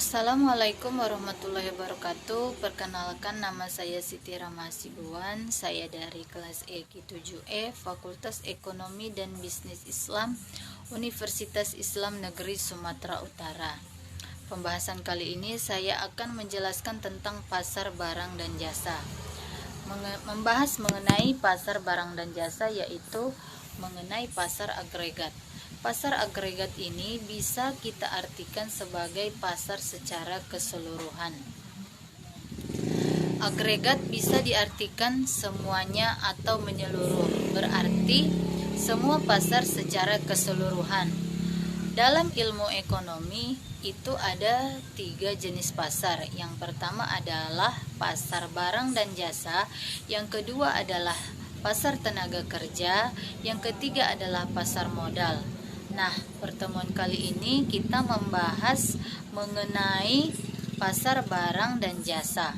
Assalamualaikum warahmatullahi wabarakatuh. Perkenalkan, nama saya Siti Rahma Hasibuan. Saya dari kelas EG7E Fakultas Ekonomi dan Bisnis Islam Universitas Islam Negeri Sumatera Utara. Pembahasan kali ini saya akan menjelaskan tentang pasar barang dan jasa. Membahas mengenai pasar barang dan jasa, yaitu mengenai pasar agregat. Pasar agregat ini bisa kita artikan sebagai pasar secara keseluruhan. Agregat bisa diartikan semuanya atau menyeluruh, berarti semua pasar secara keseluruhan. Dalam ilmu ekonomi itu ada 3 jenis pasar. Yang pertama adalah pasar barang dan jasa, yang kedua adalah pasar tenaga kerja, yang ketiga adalah pasar modal. Nah, pertemuan kali ini kita membahas mengenai pasar barang dan jasa.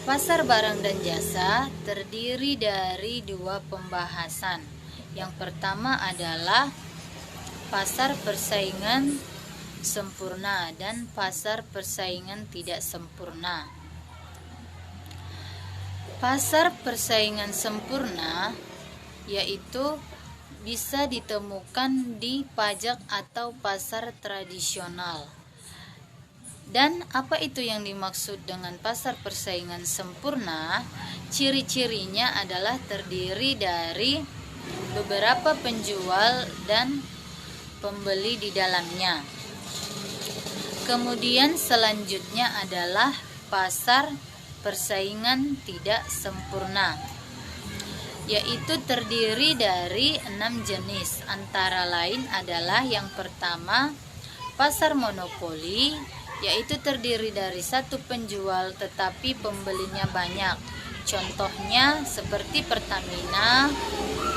Pasar barang dan jasa terdiri dari 2 pembahasan. Yang pertama adalah pasar persaingan sempurna dan pasar persaingan tidak sempurna. Pasar persaingan sempurna yaitu bisa ditemukan di pajak atau pasar tradisional. Dan apa itu yang dimaksud dengan pasar persaingan sempurna? Ciri-cirinya adalah terdiri dari beberapa penjual dan pembeli di dalamnya. Kemudian selanjutnya adalah pasar persaingan tidak sempurna, yaitu terdiri dari 6 jenis. Antara lain adalah yang pertama, pasar monopoli, yaitu terdiri dari 1 penjual tetapi pembelinya banyak. Contohnya seperti Pertamina,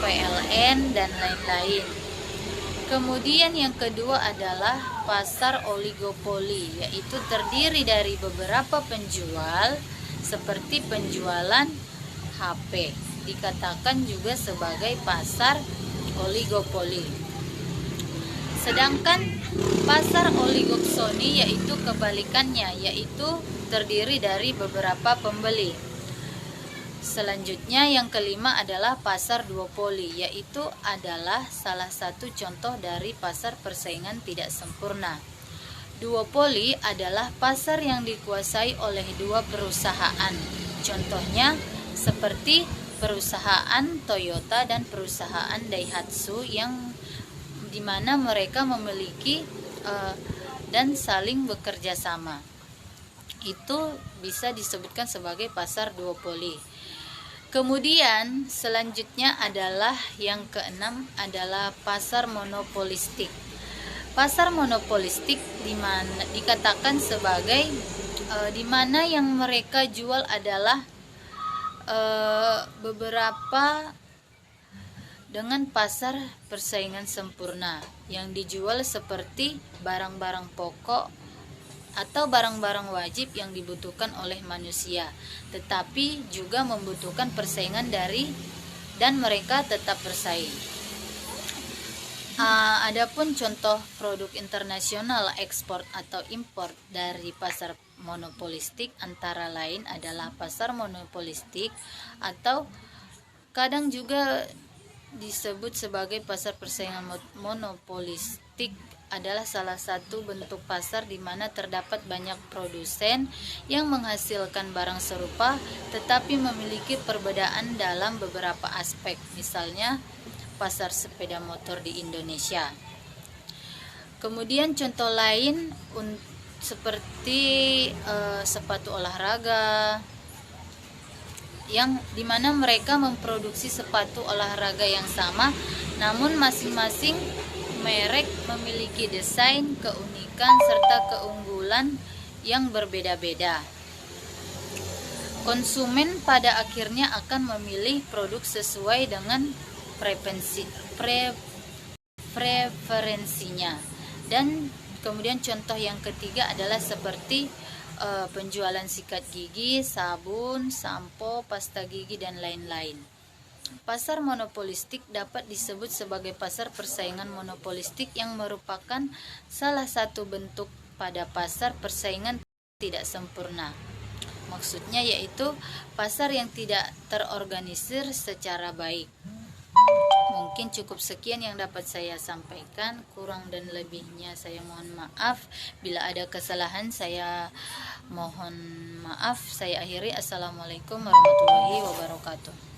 PLN, dan lain-lain. Kemudian yang kedua adalah pasar oligopoli, yaitu terdiri dari beberapa penjual seperti penjualan HP. Dikatakan juga sebagai pasar oligopoli. Sedangkan pasar oligopsoni yaitu kebalikannya, yaitu terdiri dari beberapa pembeli. Selanjutnya yang kelima adalah pasar duopoli, yaitu adalah salah satu contoh dari pasar persaingan tidak sempurna. Duopoli adalah pasar yang dikuasai oleh 2 perusahaan. Contohnya seperti perusahaan Toyota dan perusahaan Daihatsu, yang dimana mereka memiliki dan saling bekerja sama. Itu bisa disebutkan sebagai pasar duopoli. Kemudian selanjutnya adalah yang keenam adalah pasar monopolistik. Pasar monopolistik dikatakan sebagai dimana yang mereka jual adalah beberapa dengan pasar persaingan sempurna, yang dijual seperti barang-barang pokok atau barang-barang wajib yang dibutuhkan oleh manusia, tetapi juga membutuhkan persaingan dan mereka tetap bersaing. Adapun contoh produk internasional ekspor atau impor dari pasar monopolistik antara lain adalah pasar monopolistik, atau kadang juga disebut sebagai pasar persaingan monopolistik, adalah salah satu bentuk pasar di mana terdapat banyak produsen yang menghasilkan barang serupa tetapi memiliki perbedaan dalam beberapa aspek. Misalnya pasar sepeda motor di Indonesia. Kemudian contoh lain seperti sepatu olahraga, yang dimana mereka memproduksi sepatu olahraga yang sama, namun masing-masing merek memiliki desain, keunikan, serta keunggulan yang berbeda-beda. Konsumen pada akhirnya akan memilih produk sesuai dengan preferensinya. Dan kemudian contoh yang ketiga adalah seperti penjualan sikat gigi, sabun, sampo, pasta gigi, dan lain-lain. Pasar monopolistik dapat disebut sebagai pasar persaingan monopolistik yang merupakan salah satu bentuk pada pasar persaingan tidak sempurna. Maksudnya yaitu pasar yang tidak terorganisir secara baik. Mungkin cukup sekian yang dapat saya sampaikan, kurang dan lebihnya saya mohon maaf. Bila ada kesalahan saya mohon maaf. Saya akhiri. Assalamualaikum warahmatullahi wabarakatuh.